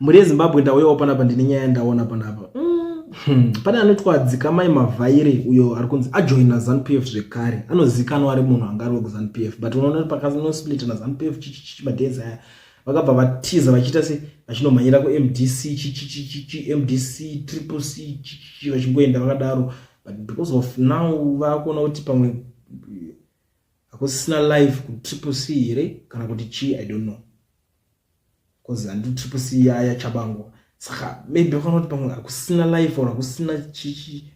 muri Zimbabwe ndauyawo panapa ndine nyaya ndaona panapa. Pane anotwa dzikamai mavhaire uyo ari kunzi ajoina ZanuPf zvekare. Anozikanwa ari munhu angari kuZanuPf, but unoona pakazino split na ZanuPf madezi aya vakabva vatiza vachiita se vachinomhanyira ku MDC MDC triple C vachingoenda vakadaro, but because of now vakuona kuti pamwe akusina life ku triple C here kana kuti chi I don't know, because andu triple C ya chabango saka maybe kana kuti pamwe akusina life or akusina chichi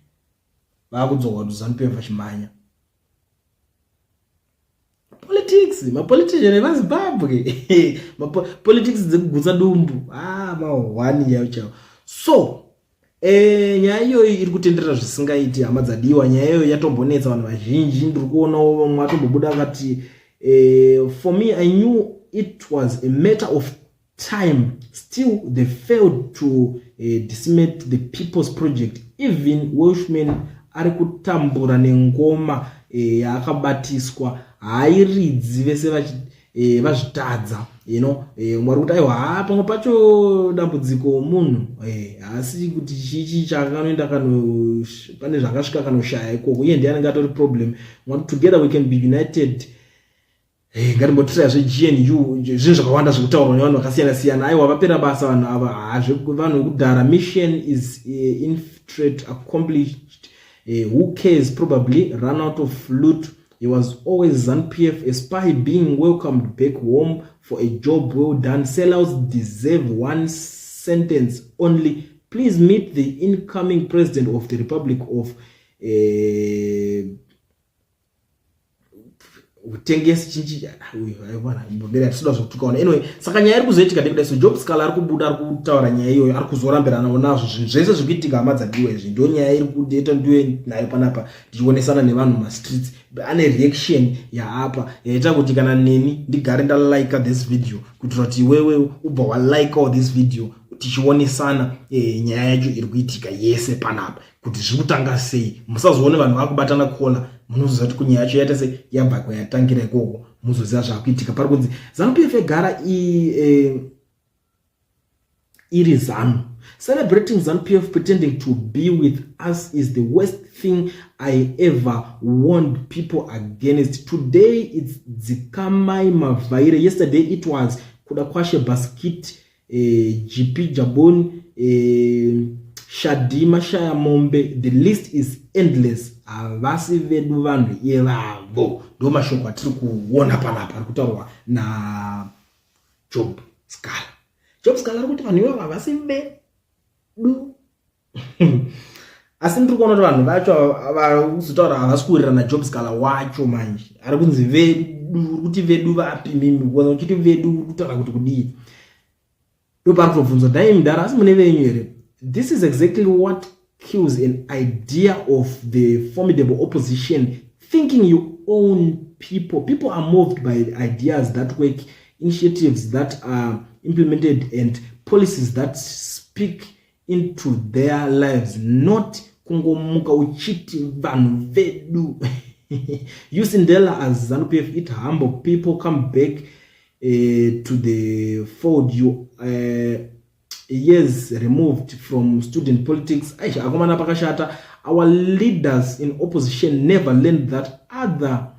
vakudzoka ku ZanuPf vachimhanya politics. Politician evaZimbabwe politics dzekugutsa dumbu mahwani yayo chao. So nyaya iyoyo iri kutenderera zvisingaiti, hama dzadiwa. Nyaya iyoyo yatombonetsa vanhu vazhinji. Ndiri kuonawo vamwe vatombobuda vakati for me I knew it was a matter of time, still they failed to decimate the people's project. Even Welshmen ari kutambura nengoma yakabatiswa hairidzi vese vazvitadza, you know, mwari kuti aiwa pamwe pacho dambudziko munhu asi kuti chichi chakanoenda pane zvakasvika kanoshaya ikoko, iye ndiye anenge atori problem. Together we can be united. Ngatimbotirai zveGNU zvinhu zvakawanda zvekutaurwa nevanhu vakasiyana siyana. Aiwa vapera basa vanhu ava. Vanhu vekudhara mission is infiltrate accomplished. Who cares? Probably run out of loot. He was always ZanuPf, a spy being welcomed back home for a job well done. Sellouts deserve one sentence only. Please meet the incoming president of the Republic of utengesi chinchi aiwana mbodera tsoda zvotukaona. Anyway, saka nyaya iri kuzoitika ndekuda so job scala ari kubuda ari kutaura nyaya iyoyo, ari kuzorambirana nazvo zvinhu zvese zvikuitika hama dzadiwa izvi. Ndio nyaya iri kuita ndiyo nayo panapa ndichionesana nevanhu mastreets. Ane reaction yaapa yaita kuti kana neni ndigare ndalike this video kuitira kuti wewe ubva walike this video tichionesana nyaya yacho iri kuitika yese panapa kuti zvikutanga sei. Musazoone vanhu vakubatana kola munozoziva kuti kunyaya yacho yaita sei yabva kwayatangira ikoko, muzoziva zvakuitika. Pari kunzi ZanuPf egara iri Zanu. Celebrating ZanuPf pretending to be with us is the worst thing I ever warned people against. Today it's Dzikamai Mavaire. Yesterday it was Kudakwashe Basket, GP Jabon, Shadima Shaya Mombe. The list is endless. Avasi vedu vanhu yevavo ndo mashoko atiri kuona panapa ari kutaurwa na Job Scala. Job Scala ari kuti vanhu ivavo havasi vedu asi ndiri kuona kuti vanhu vacho vakuzotaura havasi kuwirirana na Job Scala wacho manje. Ari kunzi vedu, kuti vedu vapi mimi kuona uchiti vedu kutaura kuti kudii. Ndo pari kutobvunzwa dai mudhara asi mune venyu here. This is exactly what kills an idea of the formidable opposition, thinking you own people. People are moved by ideas that work, initiatives that are implemented, and policies that speak into their lives, not kungomuka uchiti vanhu vedu. Using Dela as ZanuPf, it humble people come back to the fold. You years removed from student politics. Our leaders in opposition never learned that other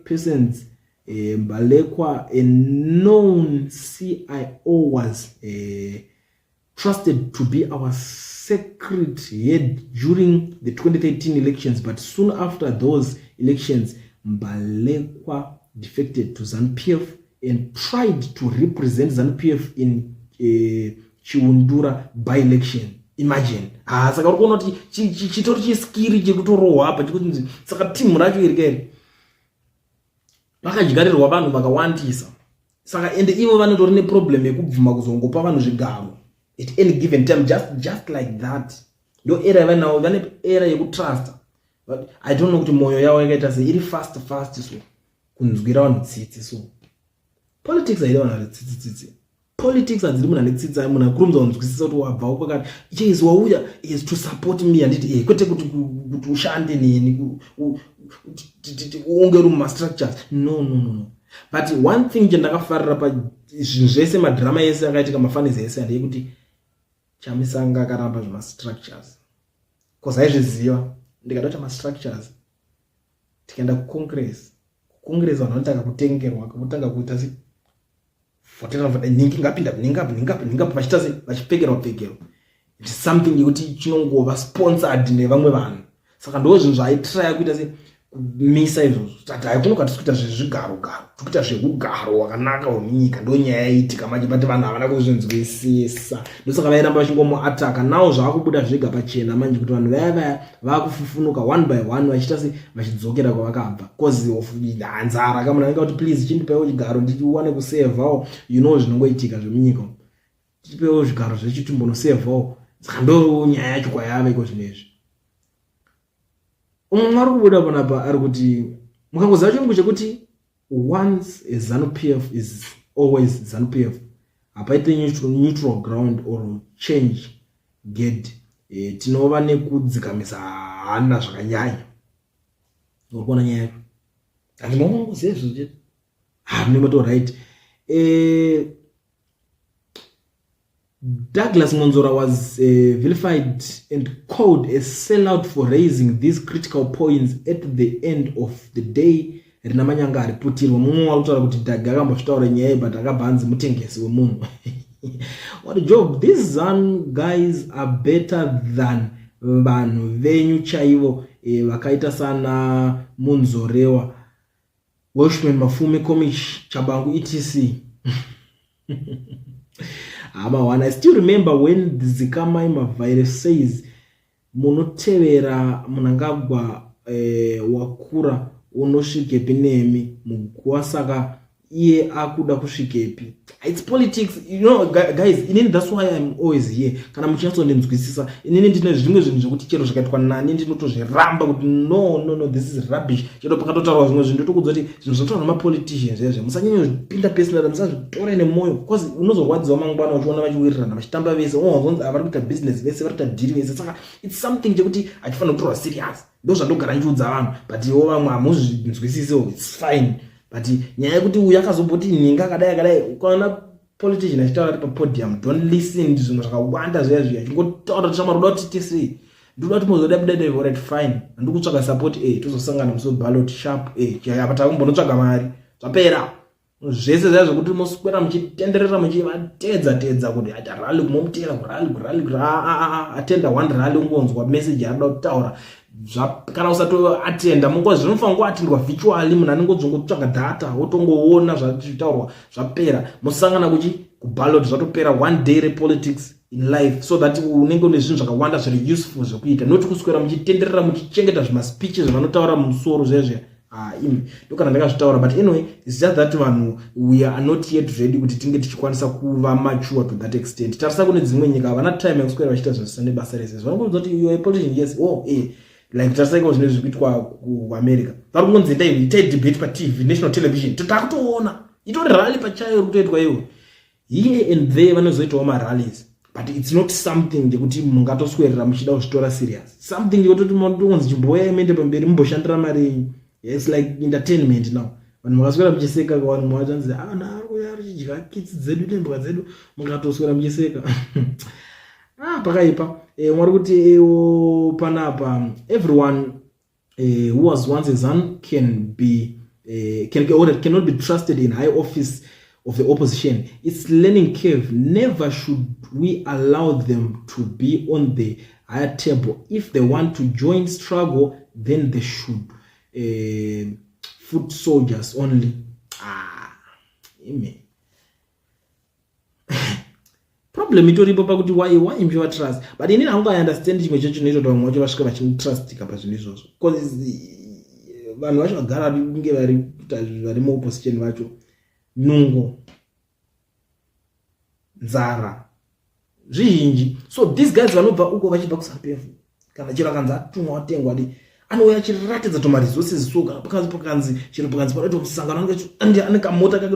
persons, Balekwa, a known CIO, was trusted to be our secret head during the 2013 elections, but soon after those elections, Balekwa defected to ZanuPf and tried to represent ZanuPf in Chiundura by-election. Imagine. Saka uri kuona kuti chitori chiskiri chekutorohwa apa chikuti saka timu racho iri kere vakadyarirwa vanhu vakawandisa. Saka ende ivo vanotori neproblem yekubvuma kuzongopa vanhu zvigaro at any given time, just like that. Ndo era yavanawo, vane era yekutrust. But I don't know kuti moyo yavo yakaita sei, iri fast so kunzwira vanhu tsitsi. So politics haida vanhu tsitsi. Politics adziri munhu anetsitsa, munhu akurumza kunzwisisa kuti wabva kwakati ichi wauya is to support me anditi kwete kuti ushande neni unge uri structures. No. But one thing chandakafarira pazvinhu zvese madrama ese akaitika mafanizi ese ndeyekuti chamisanga akaramba zvemastructures because aizviziva ndikada kuti mastructures tikaenda kucongress vanhu vanotanga kutengerwa kutanga kuita se ningi ngapinda vachita se vachipfekerwa it's something yekuti chinongova sponsored nevamwe vanhu saka ndo zvinhu zvaitraya kuita se kumisa izvozvo tati haikunoka tisikuita zvezvigaro tikuita zvekugaro wakanaka wemunyika ndo nyaya yaitika manje bati vanhu havana kuzvinzwisisa ndosaka vairamba vachingomuataka nawo zvaakubuda zvega pachena manje kuti vanhu vaya vaakufufunuka one by one vachiita se vachidzokera kwavakabva cause of nzara kamunhu anenge kuti please chindipewo chigaro ndichiwane kusevhawo zvinongoitika zvemunyika tipewo zvigaro zvechi timbonosevhawo saka ndo nyaya yacho kwayava iko zvinezvi. Umwe kubuda panapa ari kuti mukangoziva chirungu chekuti once a ZanuPf is always ZanuPf hapaite neutral ground or change get tinova nekudzikamisa hana zvakanyanya urikuona nyaya yacho ani maungoziva izvozvo chete munemoto right. Douglas Monzora was vilified and called a sellout for raising these critical points at the end of the day. Rinamanyanga ariputirwa mumwe wakutaura kuti Dag akambozvitaura nyaya but akabvanzi mutengesi wemunhu. What a job. These Zan guys are better than vanhu venyu chaivo vakaita sana Munzorewa, Welshman Mafumi Komish Chabangu etc. I still remember when the Zikamai Mavirus says munotevera munangagwa wakura unosvikepi nemi mukuwasaka iye akuda kusvikepi. It's politics, guys. That's why I'm always here. Kana muchinyatsondinzwisisa inini ndine zvimwe zvinhu zvekuti chero zvakaitwa nani ndinotozviramba kuti no this is rubbish. Chero pakatotaurwa zvimwe zvinhu ndotokudza kuti zvinhu zvinotaurwa nemapoliticians ezvo musanyanya kupinda personal, musazvitora nemoyo because unozorwadziwa mangwana uchiona vachiwirirana vachitamba vese unozonzi vari kuita business vese vari kuita deal vese. Saka it's something chekuti hachifanira kutorwa serious. Ndo zvandogara ndiudza vanhu but ivo vamwe hamuzvinzwisisewo it's fine. But nyaya yekuti uyu akazoboti ninga kadai ukaona politician achitaura ari papodium don't listen zvinhu zvakawanda zviya chingotaura tichamaroda kuti tisi ndoda kuti muzoda budede alright fine ndikutsvaga support tozosangana muso ballot sharp apa takumbonotsvaga mari zvapera zvese zviya zvokuti moswera muchitenderera muchivatedza kuti rally kumomutera kurally atenda one rally ungonzwa message arida kutaura kana usatoatenda mungo zvinofanira kuatendwa virtually munhu anongodzongotsvaga data wotongoona zvataurwa zvapera musangana kuballot zvatopera one day repolitics in life so that unenge une zvinhu zvakawanda zviri useful zvokuita not kuswera muchitenderera muchichengeta zvimaspeeches zvavanotaura mumusoro zvezve imi ndokana ndakazvitaura but anyway it's just that vanhu we are not yet ready kuti tinge tichikwanisa kuva mature to that extent. Tarisa kune dzimwe nyika havana time yekuswera vachiita zvisina nebasa rese vanongoudza kuti you are a politician yes like tasaiko zvine zvikuitwa kuamerica vari kungonzi itai debate patv national television takutoona itori rally pachayo iri kutoitwa iwo here and there vanozoitawo marallies but it's not something ndekuti mungatoswerera muchida kuzvitora serious something ndekutoti munonzi chimboya imende pamberi mumboshandira mari yenyu. It's like entertainment now. Vanhu makaswera muchiseka vanhu mwachanzi ari chidya kitsi dzedu nembwa dzedu mungatoswera muchiseka pakaipa mwari kuti panapa everyone who was once a Zan cannot be trusted in high office of the opposition. It's learning curve. Never should we allow them to be on the higher table. If they want to join struggle, then they should foot soldiers only. Amen. Problem itoripo pakuti why mpiwa trust but inini hangu understand chimwe checho chinoita kuti vamwe vacho vasvika vachimutrust kapa zvinhu izvozvo because vanhu vacho vagara kunge vari muopposition vacho nungo nzara zvizhinji so these guys vanobva uko vachibva kuZanuPf kana chero akanzi atumwa watengwa anouya achiratidza tomaresources so pakanzi chero pakanzi panoita musangano ane kamota kake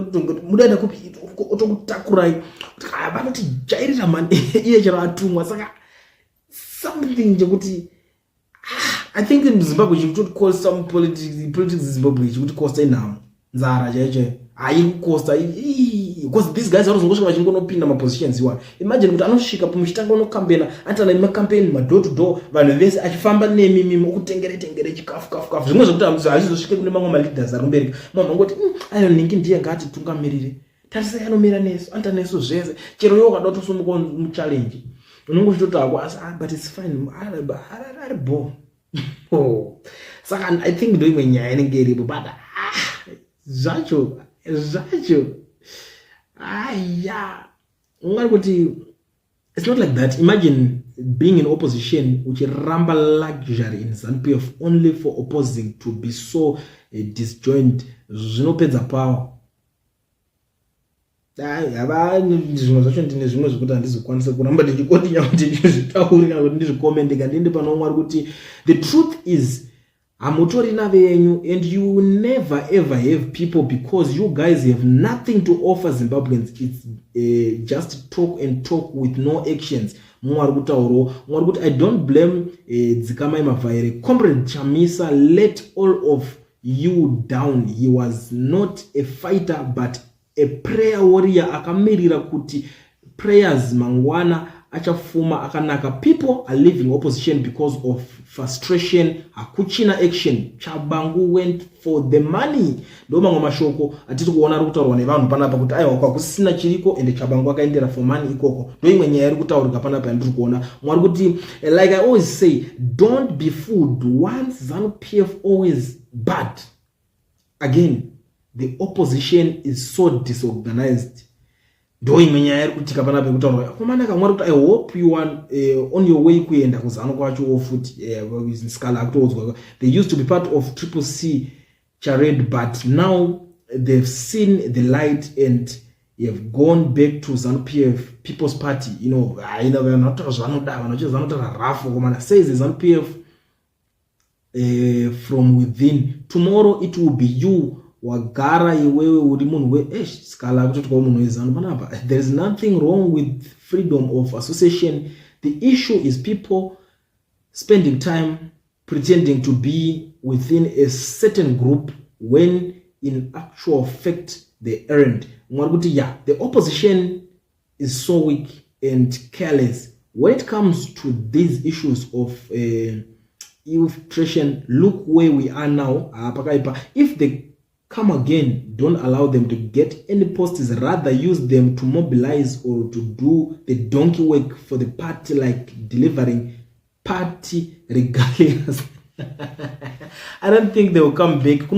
mudaida kupi otokutakurai kuti vanotijairira mani iye chero atumwa saka something chekuti I think in Zimbabwe chikuti cause some politics Zimbabwe chikuti cost enhamo nzara chaicho haikukosta because these guys vanozongosvika vachingonopinda mapositions iwayo. Imagine kuti anosvika muchitanga unokambena atana nemacampaign madoor to door, vanhu vese achifamba nemimi okutengere chikafu zvimwe zvokuti hazvizosvike kune mamwe maleaders ari kumberi. Munhu angoti ningi ndiye ngatitungamirire, tarisai anomira nesu anta nesu zvese, chero iwe ukada kutosumuka muchallenge unongochitoti but it's fine ari bo. Saka I think ndo imwe nyaya inenge iripo, but zvacho ungari kuti it's not like that. Imagine being in opposition uchiramba luxury in ZanuPf only for opposing to be so disjoint, zvinopedza power. Zvimwe zvacho ndine zvimwe zvokuti handizokwanisa kuramba ndichikotinya kuti ndizvitaurira kuti ndizvikomende ngandinde panomwari kuti the truth is hamutorina venyu, and you will never ever have people because you guys have nothing to offer Zimbabweans. It's just talk and talk with no actions. Mwari kutauro mwari kuti I don't blame Dzikamai Mavhaire. Comrade Chamisa let all of you down. He was not a fighter but a prayer warrior. Akamirira kuti prayers mangwana achafuma akanaka. People are leaving opposition because of frustration. Hakuchina action. Chabangu went for the money. Ndo mamwe mashoko atiri kuona rukutaurwa nevanhu panapa kuti aiwa kwakusina chiriko ende Chabangu akaendera for money ikoko. Ndo imwe nyaya iri kutaurika panapa ndiri kuona. Mwari kuti like I always say, don't be fooled. Once ZanuPf always bad. Again, the opposition is so disorganized. Ndo imwe nyaya iri kutika panapa kutaurwa. Kumanaka mwari kuti I hope you are on your way kuenda kuzano kwacho ofuti skala akutozwa. They used to be part of CCC charade, but now they've seen the light and have gone back to ZanuPf People's Party. They're not rafu komana says ZanuPf from within. Tomorrow it will be you wagara iwewe uri munhu skala akuti kwa munhu wezanu panapa. There is nothing wrong with freedom of association. The issue is people spending time pretending to be within a certain group when in actual fact they aren't. The opposition is so weak and careless when it comes to these issues of infiltration. Look where we are now. If they come again, don't allow them to get any posts, rather use them to mobilize or to do the donkey work for the party, like delivering party regardless. I don't think they will come back.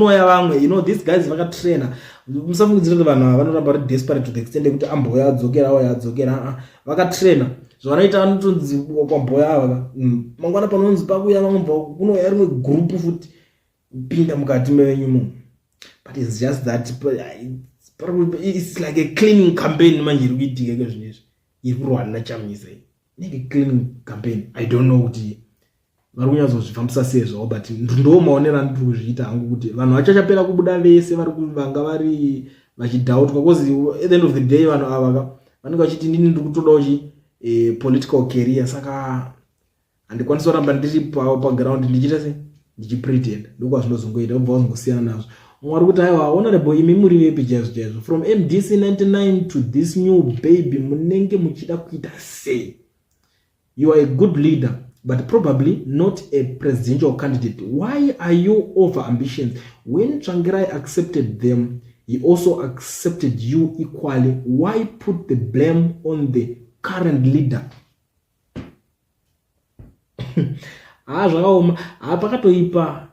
These guys vakatrainer. Vanhu desperate to the extent that amboya adzokera vakatrainer. Zvavanoita anotonzi kwamboya ava mangwana panonzi pakuya vamwe kunouya rimwe group futi pinda mukati mevenyumo. But it's just that it's like a cleaning campaign. Manje iri kuitika iko zvinezvi iri kurwana Chamisa nenge cleaning campaign. I don't know kuti vari kunyatsozvifambisa sei zvavo, but ndo maonero andiri kuzviita hangu kuti vanhu vachachapera kubuda vese vari vanga vari vachidhautwa, because at the end of the day vanhu ava vanenge vachiti ndini ndiri kutodawo political career. Saka handikwanisi kuramba ndiri paground ndichiita sei ndichipretend. Ndokwa zvinozongoita ubva wazongosiyana nazvo. Mwari kuti aiwa honorable imi muri vepi chaizvo from MDC 99 to this new baby munenge muchida kuita sei? You are a good leader but probably not a presidential candidate. Why are you over ambitious? When Tsvangirai accepted them, he also accepted you equally. Why put the blame on the current leader? Zvakaoma pakatoipa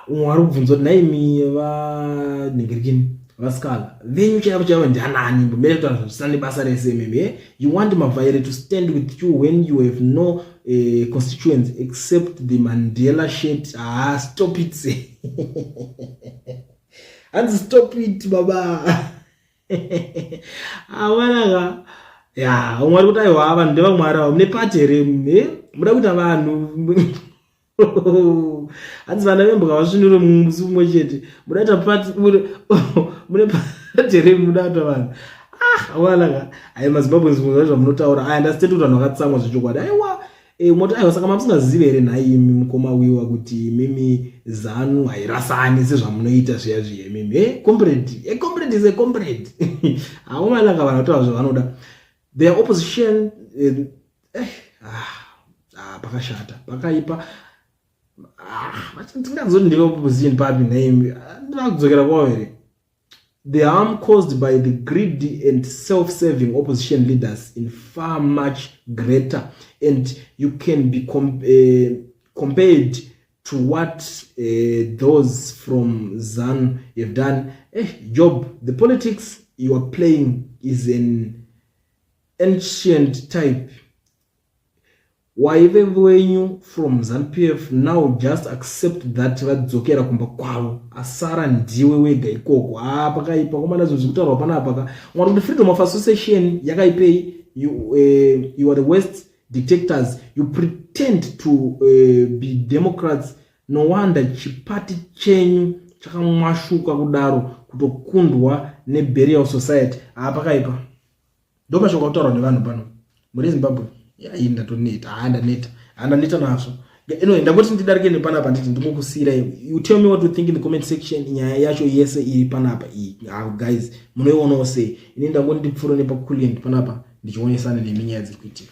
Mwari kubvunza kuti naimi vanhengerekini vaskala venyu chaivo ndianani mbomere kuti vanhu zvisina nebasa rese meme. You want Mavhaire to stand with you when you have no constituents except the Mandela shit. Stop it. And stop it baba. Awanaga Mwari kuti aiwa vanhu ndevamwari ava mune pati here muda kuita vanhu hanzi vana vemboka vasvinure musi umwe chete mudaita pati mune pati here muda kuita vanhu awanaga ai maZimbabweans zvamunotaura I understand kuti vanhu vakatsamwa zvechokwadi. Aiwa moti aiwa saka mamusingazivi here nhai imi mukoma wiwa kuti mimi Zanu hairasani sezvamunoita zviya mimi comrade comrade is a comrade. Haumalanga vanotaura zvavanoda. Their opposition pakashata pakaipa. Ndingazoti ndiri opposition papi name ndakudzokera kwawo here. The harm caused by the greedy and self-serving opposition leaders is far much greater, and you can be compared to what those from ZANU have done. Job, the politics you are playing is an ancient type. Whatever wenyu from ZanuPf now just accept that vadzokera kumba kwavo asara ndiwe wega ikoko pakaipa komana zvozvikutarwa panapa mwana kuti freedom of association yakaipei you are the worst dictators, you pretend to be democrats. No wonder chipati chenyu chakamwashuka kudaro kutokundwa neburial society pakaipa ndo mashoko kutaurwa nevanhu pano muri Zimbabwe. Ndaneta nazvo. Anyway, ndangoti ndidarike nepanapa nditi ndimokusira. You tell me what you think in the comment section. Nyaya yacho yese iri panapa iyi. Guys, munoionawo sei? Ini ndangoti ndipfuro nepakuliend panapa ndichionesana neminyaya dziri kuitika.